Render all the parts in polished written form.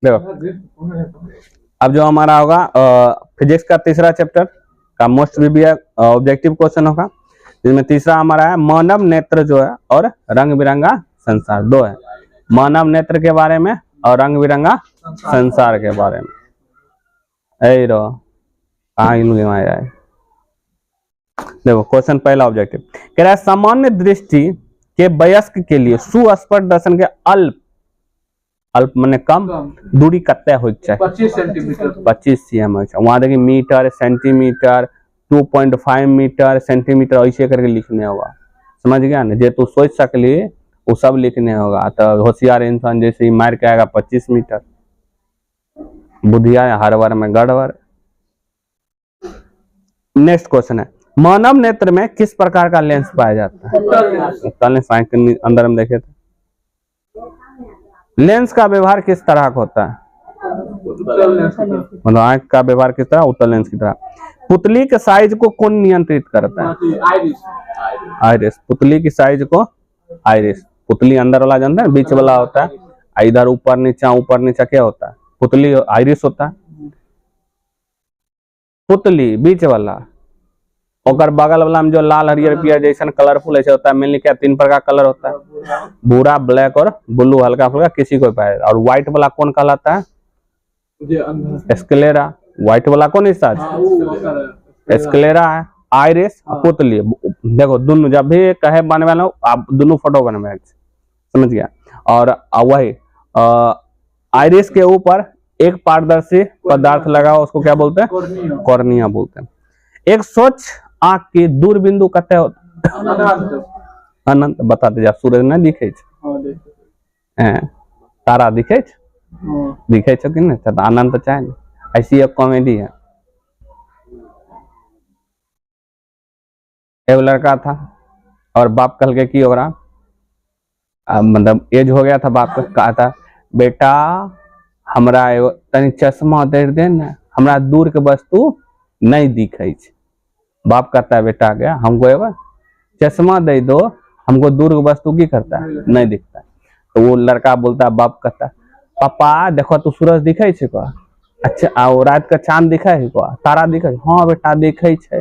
देखो अब जो हमारा होगा फिजिक्स का तीसरा चैप्टर का मोस्ट ऑब्जेक्टिव क्वेश्चन होगा, जिसमें तीसरा हमारा है मानव नेत्र जो है और रंग बिरंगा संसार। दो है, मानव नेत्र के बारे में और रंग बिरंगा संसार के बारे में। देखो क्वेश्चन पहला ऑब्जेक्टिव कह रहा है सामान्य दृष्टि के वयस्क के लिए सुस्पष्ट दर्शन के अल्प माने कम दूरी कत्ते हो चाहिए 25 सेंटीमीटर 25 cm। वहां देखिए मीटर सेंटीमीटर 2.5 मीटर सेंटीमीटर ऐसे करके लिखने होगा, समझ गया ना। जे तू सोच सकली वो सब लिखने होगा, तो होशियार इंसान जैसे ही मार के आएगा 25 मीटर, बुद्धिया हर बार में गड़बड़। नेक्स्ट क्वेश्चन है मानव नेत्र में किस प्रकार का लेंस पाया जाता है? उत्तल लेंस। अंदर हम देखे थे लेंस का व्यवहार किस तरह का होता है? मतलब आंख का व्यवहार किस तरह? उत्तल लेंस की तरह। पुतली के साइज को कौन नियंत्रित करता है? आइरिस। पुतली की साइज को आइरिस। पुतली अंदर वाला जानते हैं बीच वाला होता है, इधर ऊपर नीचा क्या होता है? पुतली आइरिस होता है। पुतली बीच वाला और बगल वाला में जो लाल हरियर पियर जैसा कलरफुल ऐसे होता है, मेनली क्या 3 प्रकार कलर होता है, भूरा ब्लैक और ब्लू, हल्का फुल्का किसी को पाए। और व्हाइट वाला कौन कहलाता है? स्क्लेरा। व्हाइट वाला कौन हिस्सा है? स्क्लेरा है। आइरिस पुतली। देखो दोनों जब भी कहे बनने वाला आप दोनों फोटो बनवे, समझ गया। और वही आइरिस के ऊपर एक पारदर्शी पदार्थ लगा हो उसको क्या बोलते हैं? कॉर्निया बोलते हैं। एक स्वच्छ आंख की दूर बिंदु कते होता? अनंत। बताते जा सूरज नहीं दिखे तारा दिखे कि नहीं? तो अनंत चाहे। ऐसी एक कॉमेडी है, एक लड़का था और बाप कल के की हो रहा, मतलब एज हो गया था, बाप का कहा था बेटा हमरा तनी चश्मा दे दे ना, हमरा दूर के वस्तु नहीं दिखे। बाप कहता है बेटा गया हमको एवं चश्मा दे दो, हमको दूर की वस्तु की करता है नहीं दिखता है। तो वो लड़का बोलता है, बाप कहता है पापा देखो तू सूरज दिखे छे का? अच्छा रात का चांद दिखे है का? तारा दिखे? हाँ बेटा दिखे छे।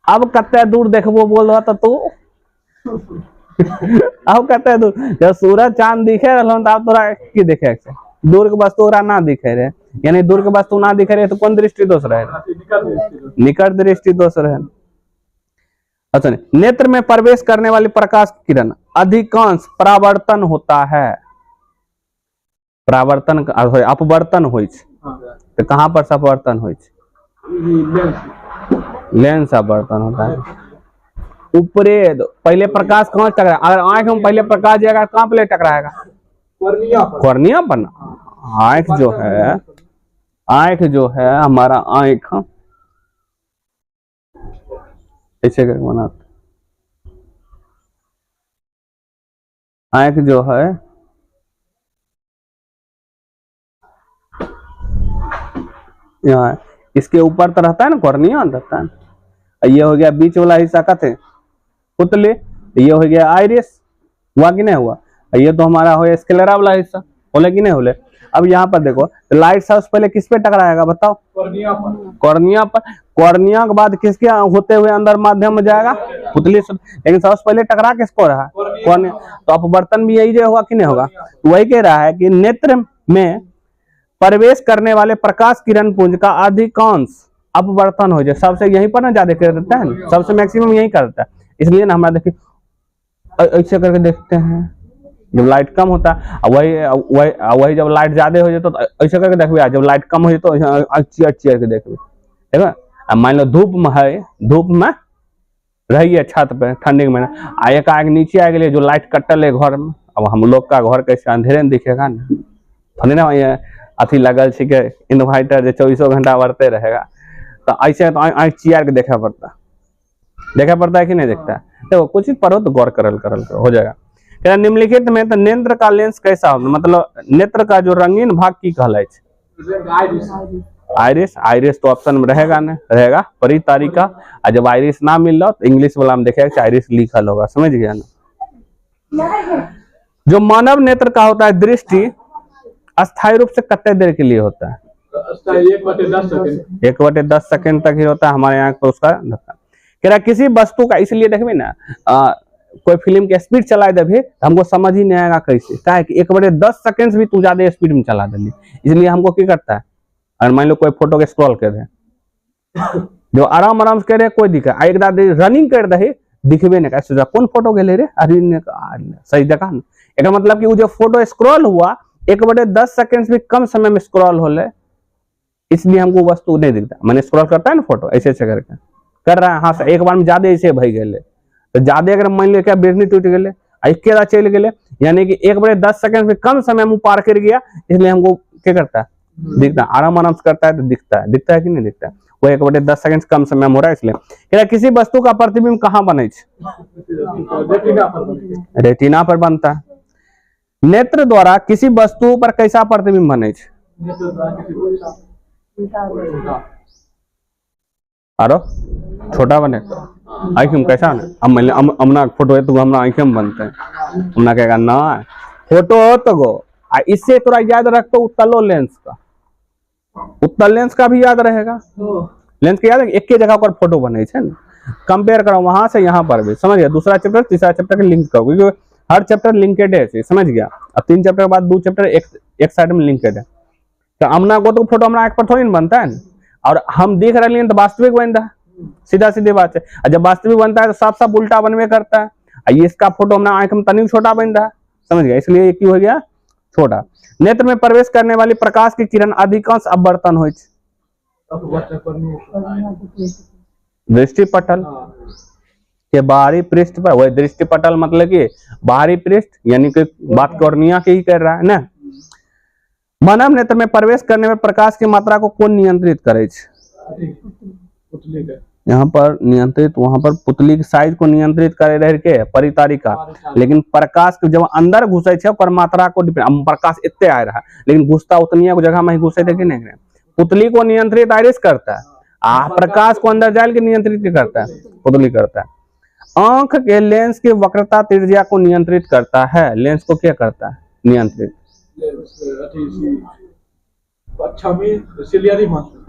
अब कते दूर देखबो बोल रहा था तू अब कते दूर जब सूरज चांद दिखे रहलो त अब तोरा की देखे छे? दूर के वस्तु ओरा ना दिखे रहे, यानी दूर के वस्तु ना दिखे रहे तो कौन दृष्टि दोष रहे? निकट दृष्टि दोष रहे। अच्छा नेत्र में प्रवेश करने वाली प्रकाश किरण अधिकांश परावर्तन होता है। परावर्तन अपवर्तन हो तो कहाँ पर अपवर्तन हो? लेंस अपवर्तन होता है। ऊपरे पहले प्रकाश कहाँ टकराएगा? अगर आंख में पहले प्रकाश जाएगा कहाँ पे टकराएगा? कॉर्निया पर। आंख जो है हमारा आंख ऐसे करके बनाते, आंख जो है यहाँ इसके ऊपर तो रहता है ना, कॉर्निया रहता है। ये हो गया बीच वाला हिस्सा का थे पुतली, ये हो गया आइरिस, हुआ कि नहीं हुआ? ये तो हमारा हो स्क्लेरा वाला हिस्सा, होले कि नहीं होले? अब यहाँ पर देखो लाइट सबसे पहले किस पे टकराएगा बताओ? कॉर्निया पर। कॉर्निया के बाद किसके होते हुए अंदर माध्यम में जाएगा? पुतली से। लेकिन सबसे पहले टकरा किसको रहा? कॉर्निया। तो अपवर्तन भी यही होगा कि नहीं होगा? वही कह रहा है कि नेत्र में प्रवेश करने वाले प्रकाश किरण पुंज का अधिकांश अपवर्तन हो जाए। सबसे यहीं पर ना ज्यादा कर देता है, सबसे मैक्सिमम यही करता है। इसलिए ना हमारा देखिए ऐसे करके देखते हैं जब लाइट कम होता है, वही जब लाइट ज्यादा हो जाए तो ऐसे करके देखिए, जब लाइट कम हो जाए तो चेयर के देखिए, ठीक है। मान लो धूप में है, धूप में रही है छत पे ठंडी में, एक आग नीचे आ गई जो लाइट कटल है घर में। अब हम लोग का घर कैसे अंधेरे में दिखेगा ना, थोड़ी ना अथी लगल के इन्वर्टर जो 24 घंटा बढ़ते रहेगा। तो ऐसे तो आँख चियार के देखा पड़ता है कि नहीं देखता है? देखो कुछ ही पढ़ो तो गौर करल हो जाएगा। क्या निम्नलिखित में तो नेत्र का लेंस कैसा होता है? मतलब नेत्र का जो रंगीन भाग की कहलाए? आइरिस। आइरिस तो ऑप्शन में रहेगा ना, रहेगा परितारिका। और जब आइरिस ना मिल रहा तो इंग्लिश वाला में देखेगा आइरिस लिखल होगा, समझ गया ना। जो मानव नेत्र का होता है दृष्टि अस्थायी रूप से कितने देर के लिए होता है? 1/10 सेकंड। 1/10 सेकंड तक ही होता है हमारे यहाँ पर उसका धक्का। कह रहा किसी वस्तु का, इसलिए देखिए ना कोई फिल्म के स्पीड चलाए देवे हमको समझ ही नहीं आएगा कैसे, क्या है कि 1/10 सेकंड भी तू ज्यादा स्पीड में चला देली, इसलिए हमको क्या करता है, और मान लो कोई फोटो के स्क्रॉल कर रहे जो आराम आराम से कर रहे कोई दिखा, एक दादी रनिंग कर रहे दिखबे नहीं, कैसे कौन फोटो के ले रे, अरे सही देखा ना, एक मतलब कि वो जो फोटो स्क्रॉल हुआ 1/10 सेकंड भी कम समय में स्क्रॉल हो ले, इसलिए हमको वस्तु नहीं दिखता। मैंने स्क्रॉल करता है ना फोटो ऐसे ऐसे करके कर रहा है, हाँ से एक बार में ज्यादा ऐसे भई गए, तो ज्यादा अगर मान लो क्या बिजली टूट गए अकेला चल गए, यानी कि 1/10 सेकंड में कम समय में पार कर गया, इसलिए हमको क्या करता है, दिखता है, आराम आराम से करता है तो दिखता है कि नहीं दिखता है, वो 1/10 सेकंड कम समय में हो रहा है। इसलिए क्या किसी वस्तु का प्रतिबिंब कहाँ बने? रेटिना पर बनता है। नेत्र द्वारा किसी वस्तु पर कैसा प्रतिबिंब बने? आरो छोटा बने आँख में कैसा ना, अब मैंने अमना फोटो है तो हमरा आँख में बनते हैं, हमना कहेगा ना फोटो हो तो गो, इससे थोड़ा याद रखो उत्तलो लेंस का, उत्तल लेंस का भी याद रहेगा, लेंस के याद है एक ही जगह पर फोटो बने छे ना, कंपेयर करो वहां से यहाँ पर भी, समझ गया, दूसरा चैप्टर तीसरा चैप्टर के लिंक करो, क्योंकि हर चैप्टर लिंकेड है, समझ गया, और 3 चैप्टर के बाद 2 चैप्टर एक साइड में लिंकेड है, तो अमना को तो फोटो हमारा आँख पर थोड़ी ना बनता है, और हम देख रहे हैं तो वास्तविक बन रहा है, सीधा सीधी बात है, और जब वास्तविक बनता है तो साफ साफ उल्टा बनवे करता है, ये इसका फोटो हमारा आंख में तनिक छोटा बन रहा है, समझ गया, इसलिए ये क्यों हो गया छोटा। नेत्र में प्रवेश करने वाली प्रकाश की किरण अधिकांश अपवर्तन हो, दृष्टिपटल के बाहरी पृष्ठ पर, वही दृष्टिपटल मतलब कि बाहरी पृष्ठ, यानी कि बात कॉर्निया के ही कर रहा है ना। मानव नेत्र में प्रवेश करने में प्रकाश की मात्रा को कौन नियंत्रित करे? यहाँ पर नियंत्रित, वहां पर पुतली के साइज को नियंत्रित करे रह के परितारिका, लेकिन प्रकाश के जब अंदर घुसे छे ओकर मात्रा को डिपेंड, प्रकाश इतने आ रहा है लेकिन घुसता उतनी को जगह में ही घुसे थे कि नहीं, पुतली को नियंत्रित आइरिस करता है, प्रकाश को अंदर जाल के नियंत्रित करता है, पुतली करता है। आंख के लेंस की वक्रता त्रिज्या को नियंत्रित करता है, लेंस को क्या करता है नियंत्रित?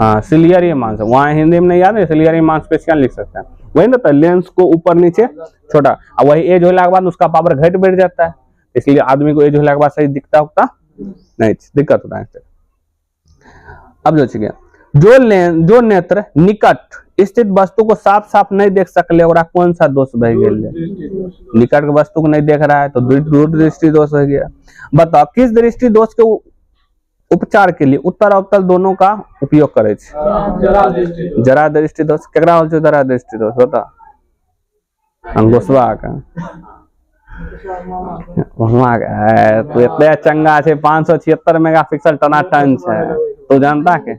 हाँ सिलियरी मांस, वहाँ हिंदी में नहीं याद है, सिलियरी मांस पे क्या लिख सकते हैं, वही ना, तो लेंस को ऊपर नीचे छोटा, और वही एज होने के बाद उसका पावर घट बढ़ जाता है, इसलिए आदमी को एज होने के बाद सही दिखता होता नहीं, दिक्कत होता है। अब जो नेत्र निकट स्थित वस्तु को साफ साफ नहीं देख सकले, और कौन सा दोष बह गया? निकट के वस्तु को नहीं देख रहा है तो दूर दृष्टि दोष हो गया। बताओ किस दृष्टि दोष के उपचार के लिए उत्तर अवतल दोनों का उपयोग करे? जरा दृष्टि दोष केकरा होल छै? जरा दृष्टि दोष बता, अंगोसवा का वहां का तो इतने चंगा छे, 576 मेगापिक्सल टनाटन छे, तो जानता के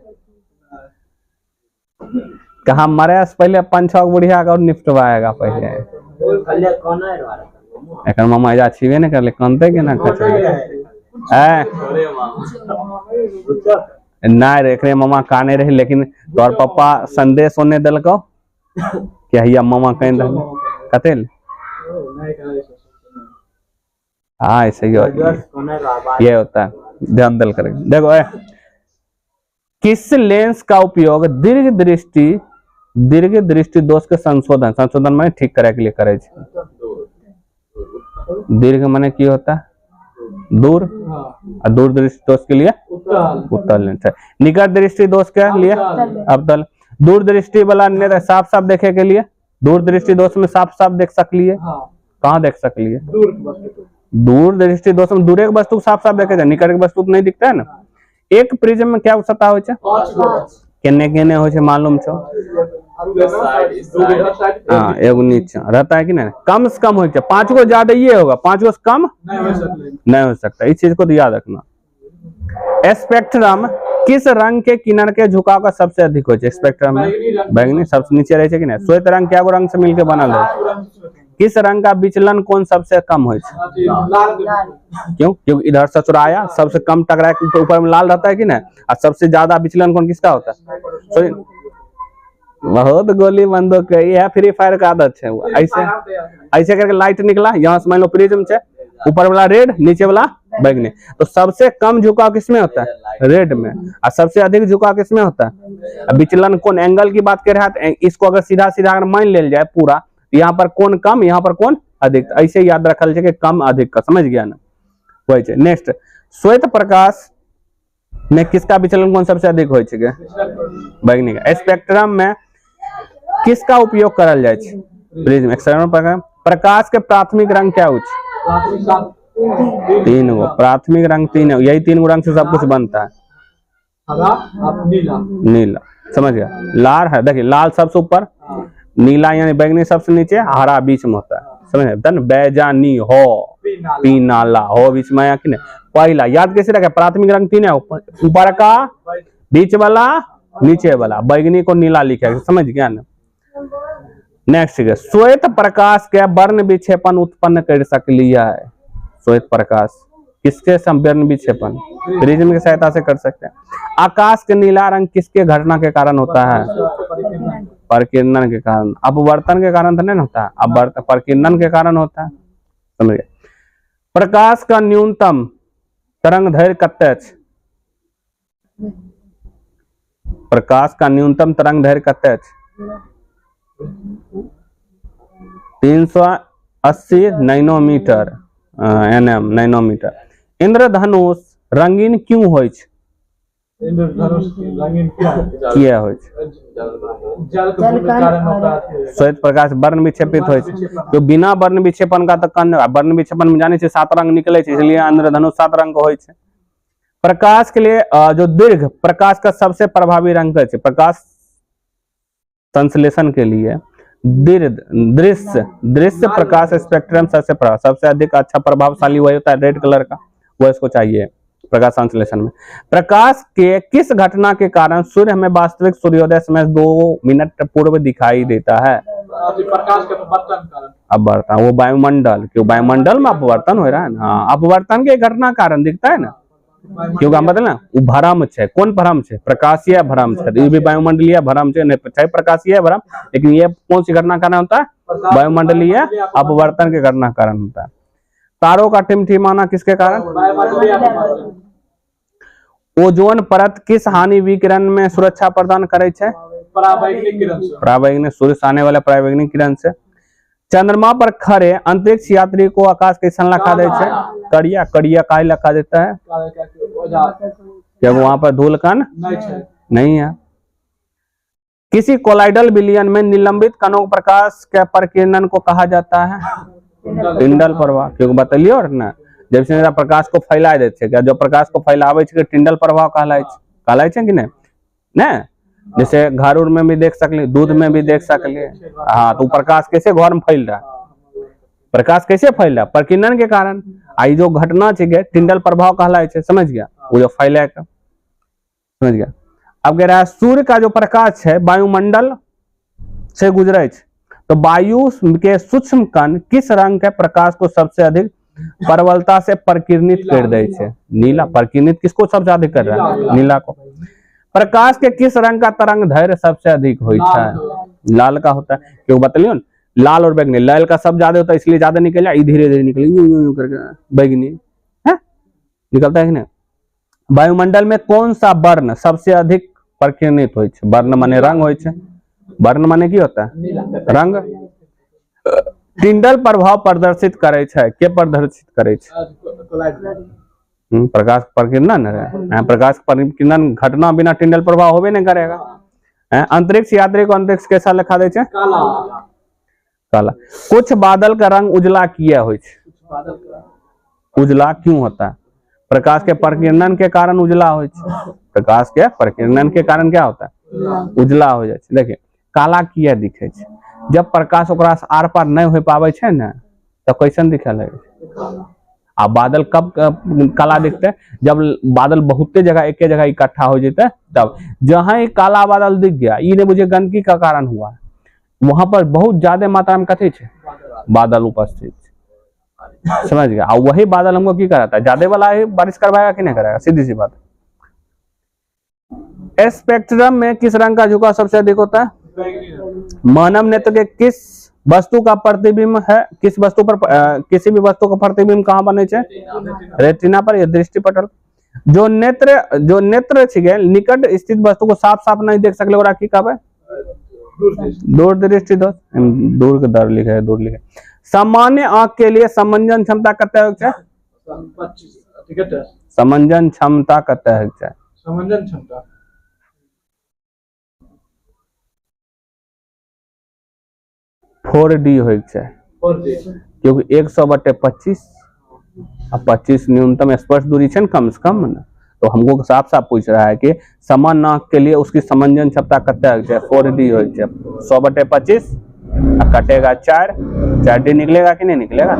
कहा मरे से पहले 5-6 बुढ़िया का निपटवाएगा पहले, एक मामा जा छीबे ने करले कानते के ना खचे ना रे मामा काने रहे, लेकिन तोर पापा संदेश होने दलको कि हैया मामा कह कतेल, हाँ ऐसे ही ये होता है, ध्यान दल करें। देखो किस लेंस का उपयोग दीर्घ दृष्टि दोष के संशोधन माने ठीक करे के लिए करे? दीर्घ माने की होता है दूर, और दूर दृष्टि दोष के लिए उत्तल लेंस है। निकट दृष्टि दोष के लिए अवतल। दूर दृष्टि वाला नेत्र साफ साफ देखे के लिए, दूर दृष्टि दोष में साफ साफ देख सकलिए, कहाँ देख सकलिए? दूर दृष्टि दोष में दूर एक वस्तु साफ साफ देखे जाए, निकट के वस्तु नहीं दिखता है ना। एक प्रिज्म में क्या सतह हो केने केने हो मालूम छो? हाँ एगो नीचे रहता है कि नहीं, कम से कम हो, 5 को ज्यादा ये होगा, 5 को कम नहीं हो सकता, इस चीज को तो याद रखना। स्पेक्ट्रम किस रंग के किनारे के झुकाव का सबसे अधिक हो? स्पेक्ट्रम में बैंगनी सबसे नीचे रहे कि नहीं। श्वेत रंग क्या रंग से मिलकर बनल है? किस रंग का विचलन कौन सबसे कम हो? क्यों? क्योंकि इधर से चुराया सबसे कम टकरा के ऊपर में लाल रहता है कि नहीं, और सबसे ज्यादा विचलन कौन किसका होता है? बहुत गोली बंदूक है, फ्री फायर का आदत है। ऐसे ऐसे करके लाइट निकला, यहाँ से मान लो प्रिज्म है, ऊपर वाला रेड नीचे वाला बैगनी। तो सबसे कम झुकाव किसमें होता है? रेड में। और सबसे अधिक झुकाव किसमें होता है? विचलन कोण, एंगल की बात कर रहा है तो इसको अगर सीधा सीधा अगर मान ले जाए पूरा, यहाँ पर कोण कम, यहाँ पर कोण अधिक, ऐसे याद रखल कि कम अधिक का, समझ गया ना? वही। नेक्स्ट, श्वेत प्रकाश में किसका विचलन कोण सबसे अधिक होय छै? बैगनी का। स्पेक्ट्रम में किसका उपयोग करल जाय छै? प्रिज्म। एक्सटर्नल प्रकाश के प्राथमिक रंग क्या होय छै? 3 गो प्राथमिक रंग, 3 है, यही 3 गो रंग से सब कुछ बनता है। नीला, समझ गया? लाल है, देखिए लाल सबसे ऊपर, नीला यानी बैगनी सबसे नीचे, हरा बीच में होता है, समझ गए? देन बैजानी हो, पीनाला हो बीच में, या कि नहीं? पहला याद कैसे रखे? प्राथमिक रंग 3 है, ऊपर का, बीच वाला, नीचे वाला। बैगनी को नीला लिखेगा, समझ गया ना? नेक्स्ट है, श्वेत प्रकाश के वर्ण विक्षेपण उत्पन्न कर सकलिया है। श्वेत प्रकाश किसके वर्ण विक्षेपण? प्रिज्म की सहायता से कर सकते हैं। आकाश के नीला रंग किसके घटना के कारण होता है? परिकिरणन के कारण। अपवर्तन के कारण तो नहीं होता, अब परिकिरणन के कारण होता है, समझ गए? प्रकाश का न्यूनतम तरंग दैर्घ्य कते छै? प्रकाश का न्यूनतम तरंग दैर्घ्य कते छै? 380 नैनोमीटर, एनएम, नैनोमीटर। इंद्रधनुष रंगीन क्यों होय छै? किया होय छै? श्वेत प्रकाश वर्ण विक्षेपित होय छै, तो बिना वर्ण विक्षेपण का तो वर्ण विक्षेपण में जाने से 7 रंग निकले छै, इसलिए इंद्रधनुष 7 रंग होय छै। प्रकाश के लिए जो दीर्घ प्रकाश का सबसे प्रभावी रंग है, प्रकाश संश्लेषण के लिए दृश्य प्रकाश स्पेक्ट्रम सबसे अधिक अच्छा प्रभावशाली वही होता है, रेड कलर का, वो इसको चाहिए प्रकाश संश्लेषण में। प्रकाश के किस घटना के कारण सूर्य हमें वास्तविक सूर्योदय समय 2 मिनट पूर्व दिखाई देता है? प्रकाश के अपवर्तन, वो वायुमंडल, क्यों वायुमंडल में अपवर्तन हो रहा है ना, अपवर्तन के घटना कारण दिखता है ना, क्योंकि हम बता ना वो भ्रम है। कौन भ्रम है? प्रकाशीय भ्रम है। ये भी वायुमंडलीय भ्रम है, नहीं चाहे प्रकाशीय भ्रम, लेकिन ये कौन सी घटना कारण होता है? वायुमंडलीय अपवर्तन के घटना कारण होता है। तारों का टिमटिमाना किसके कारण? ओजोन परत किस हानि विकिरण में सुरक्षा प्रदान करे छै? परावैंगनिक किरण से। परावैंगनिक, सूर्य से आने वाले परावैंगनिक किरण से। चंद्रमा पर खड़े अंतरिक्ष यात्री को आकाश कैसन लखा दे छै? करिया। करिया काहे लखा देता है? जब वहां पर धूलकण नहीं है। किसी कोलाइडल विलयन में निलंबित कणों प्रकाश के प्रकीर्णन को कहा जाता है? टिंडल प्रवाह, क्योंकि बतलियो ना, जब से प्रकाश को फैला देते क्या, जो प्रकाश को फैलावे छै टिंडल प्रवाह कहलाय छै कि नहीं? ने जैसे घर उर में भी देख सकली, दूध में भी देख सकली। हाँ, तो प्रकाश कैसे घर में फैल रहा है? प्रकाश कैसे फैल रहा है? प्रकीर्णन के कारण। आई जो घटना है टिंडल प्रभाव कहलाय छै, समझ गया? वो जो फैला का, समझ गया? अब कह रहा है सूर्य का जो प्रकाश है वायुमंडल से गुजरे, तो वायु के सूक्ष्म कण किस रंग के प्रकाश को सबसे अधिक प्रबलता से प्रकीर्णित कर दे छै? नीला। प्रकीर्णित किसको सबसे अधिक कर रहा है? नीला को। प्रकाश के किस रंग का तरंग दैर्घ्य सबसे अधिक होता है? लाल का होता है, क्यों बतलियो? लाल और बैगनी, लाल का सब ज्यादा होता है इसलिए ज्यादा निकल जाए, धीरे धीरे निकले यूं करके बैगनी है निकलता है कि नहीं? वायुमंडल में कौन सा वर्ण सबसे अधिक प्रकीर्णित होय छै? वर्ण माने रंग होय छै। वर्ण माने की होता है? रंग। टिंडल प्रभाव प्रदर्शित करे छै, के प्रदर्शित करे छै? प्रकाश प्रकीर्णन है। प्रकाश प्रकीर्णन घटना बिना टिंडल प्रभाव होबे नहीं करेगा। अंतरिक्ष यात्री को अंतरिक्ष कैसा लिखा दे छै? काला। कुछ बादल का रंग उजला किया होय छै? उजला क्यों होता है? प्रकाश के प्रकीर्णन के कारण उजला होय छै। प्रकाश के प्रकीर्णन के कारण क्या होता है? उजला हो जाए। देखिए काला किया दिखे छै? जब प्रकाश ओकरा से आर पार नहीं हो पावे छै ना, तो कैसन दिखे लगे छै? आ बादल कब काला दिखते? जब बादल बहुते जगह एक जगह इकट्ठा हो जाते, तब जहां ही काला बादल दिख गया, ये नहीं मुझे गंदगी का कारण हुआ, वहां पर बहुत ज्यादा मात्रा में कथी छै? बादल उपस्थित, समझ गया? और वही बादल हमको की कराता है? ज्यादा वाला ही बारिश करवाएगा कि नहीं कराएगा? सीधी सी बात। स्पेक्ट्रम में किस रंग का झुकाव सबसे अधिक होता है? मानव नेत्र के किस वस्तु का प्रतिबिंब है, किस वस्तु पर किसी भी वस्तु का प्रतिबिंब कहाँ बने छे? रेटिना पर, या दृष्टिपटल। जो नेत्र छिके निकट स्थित वस्तु को साफ साफ नहीं देख सकले, ओकरा की कहबे? दूर दृष्टि दोष। दूर के दर लिखे है, दूर लिखे। सामान्य आंख के लिए समंजन क्षमता कते होय छै? 25 टिकट है। समंजन क्षमता कते होय छै? समंजन क्षमता 4D होय छै, 4D क्योंकि 100/25 अब 25 न्यूनतम स्पर्श दूरी है कम से कम ना। तो हमको साफ साफ पूछ रहा है कि समान आंख के लिए उसकी समंजन क्षमता कते है? 4D हो जाए। 100/25 कटेगा 4D निकलेगा कि नहीं निकलेगा?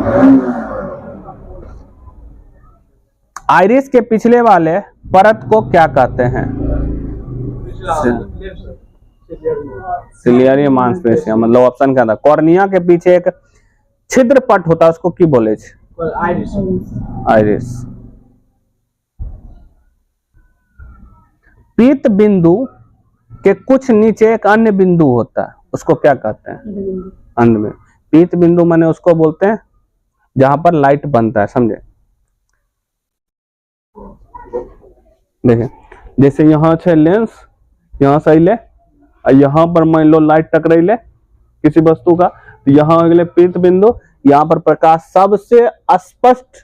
आइरिस के पिछले वाले परत को क्या कहते हैं? सिलियरी मांसपेशियां, मतलब ऑप्शन क्या था? कॉर्निया के पीछे एक छिद्र पट होता है, उसको की बोले? आइरिस। आइरिस। पीत बिंदु के कुछ नीचे एक अन्य बिंदु होता है, उसको क्या कहते हैं? अंध बिंदु। पीत बिंदु माने उसको बोलते हैं जहां पर लाइट बनता है, समझे? देखिए, जैसे यहाँ है लेंस, यहाँ से अले, यहाँ पर मान लो लाइट टकराइले किसी वस्तु का, तो यहाँ हो गए पीत बिंदु। यहाँ पर प्रकाश सबसे स्पष्ट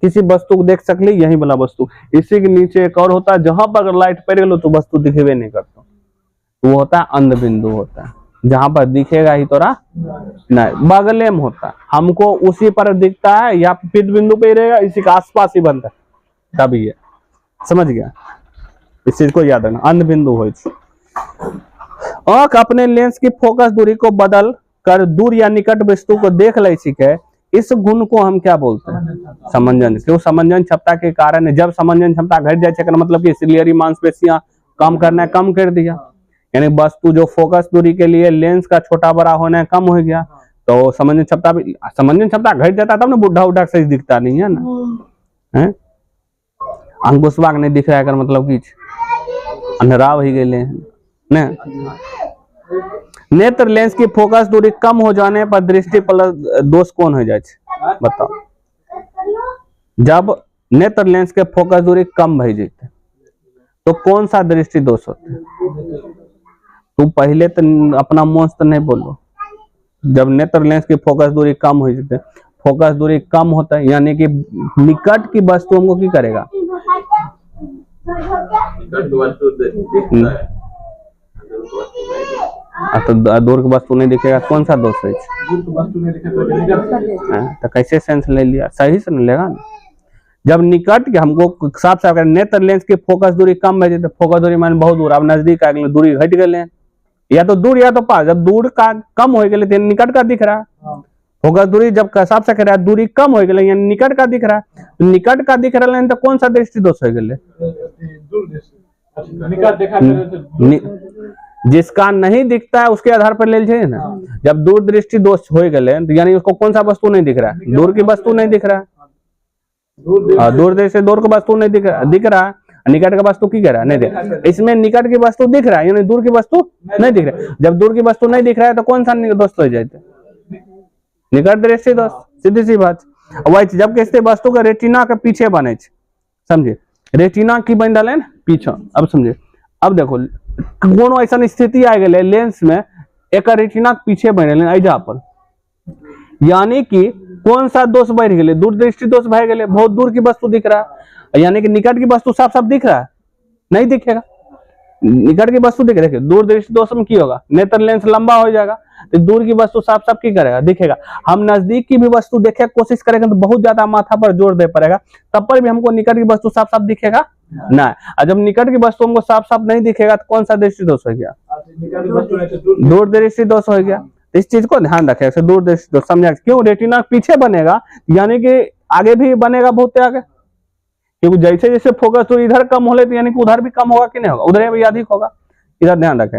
किसी वस्तु को देख सकली, यही वाला वस्तु। इसी के नीचे एक और होता है, जहां पर अगर लाइट पड़ गलो तो वस्तु दिखेबे नहीं करता, वो होता है अंध बिंदु होता है, जहां पर दिखेगा ही तोरा नहीं, बगले में होता है, हमको उसी पर दिखता है, या पीत बिंदु पे ही रहेगा, इसी के आसपास ही बनता है, तभी है। समझ गया? इस चीज को याद रखना, अंध बिंदु हो। आंख अपने लेंस की फोकस दूरी को बदल कर दूर या निकट वस्तु को देख ले सीखे, इस गुण को हम क्या बोलते हैं? समंजन। क्यों? समंजन क्षमता के कारण। जब समंजन क्षमता घट जाए, मतलब कि सिलियरी मांसपेशियां काम करना कम कर दिया, यानी वस्तु जो फोकस दूरी के लिए लेंस का छोटा बड़ा होना कम हो गया, तो समंजन क्षमता घट जाता, तब ना बुढ़ा उढ़ा सही दिखता नहीं है ना, अंकुशवा नहीं दिख रहा है, मतलब कि अंधेरा हो गए ना। नेत्र लेंस की फोकस दूरी कम हो जाने पर दृष्टि प्लस दोष कौन हो जाए? बताओ। जब नेत्र लेंस के फोकस दूरी कम हो जाते तो कौन सा दृष्टि दोष होता है? तू पहले तो अपना मुंह से नहीं बोलो। जब नेत्र लेंस की फोकस दूरी कम हो जाते, फोकस दूरी कम होता है, यानी कि निकट की वस्तु हमको की करेगा? तो दूर की वस्तु नहीं दिखेगा, कौन सा दोष है? तो कैसे सेंस ले लिया? सही से नहीं लेगा ना। जब निकट के हमको साफ साफ नेत्र लेंस की फोकस दूरी कम है, तो फोकस दूरी मान बहुत दूर, अब नजदीक आ गए, दूरी घट गए, या तो दूर या तो पास। जब दूर का कम हो गए, निकट का दिख रहा है। फोकस दूरी जब साफ साफ रहा, दूरी कम हो गई, यानी निकट का दिख रहा है, तो निकट का दिख रहा है, तो कौन सा दृष्टि दोष हो गए? जिसका नहीं दिखता है उसके आधार पर ले लीजिए ना। जब दूर दृष्टि दोष हो गए, तो यानी उसको कौन सा वस्तु नहीं दिख रहा है? दूर की वस्तु नहीं दिख रहा है, दूर दृष्टि दूर की वस्तु नहीं दिख रहा है, निकट का वस्तु की कह रहा है? नहीं दिख। इसमें निकट की वस्तु दिख रहा है, यानी दूर की वस्तु नहीं दिख रहा है। जब दूर की वस्तु नहीं दिख रहा है, तो कौन सा दोष हो जाते? निकट दृष्टि दोष, सीधी सी बात। वही जब किसी वस्तु के रेटिना के पीछे बने, समझे? रेटिना की बन डाले पीछे। अब समझे, अब देखो कोनो ऐसा स्थिति आ गई लेंस में, एक रेटिना के पीछे बन रहे ऐजा पर, यानी कि कौन सा दोष बढ़ गए? दूर दृष्टि दोष बढ़ गए, बहुत दूर की वस्तु दिख रहा है, यानी कि निकट की वस्तु साफ साफ दिख रहा है, नहीं दिखेगा। निकट की वस्तु दिख रही, दूर दृष्टि दोष में की होगा? नेत्र लेंस लंबा हो जाएगा, तो दूर की वस्तु साफ साफ की करेगा? दिखेगा। हम नजदीक की भी वस्तु देखे कोशिश करेंगे तो बहुत ज्यादा माथा पर जोर दे पड़ेगा, तब पर भी हमको निकट की वस्तु साफ साफ दिखेगा ना। और जब निकट की वस्तु हमको साफ साफ नहीं दिखेगा, तो कौन सा दृष्टि दोष हो गया? दूर दृष्टि दोष हो गया। इस चीज को ध्यान रखें, दूर दृष्टि दोष समझा। क्यों? रेटिना पीछे बनेगा, यानी कि आगे भी बनेगा, बहुत आगे, क्योंकि जैसे जैसे फोकस तो इधर कम हो ले, तो यानी कि उधर भी कम होगा कि नहीं होगा? उधर भी अधिक होगा। इधर ध्यान रखें।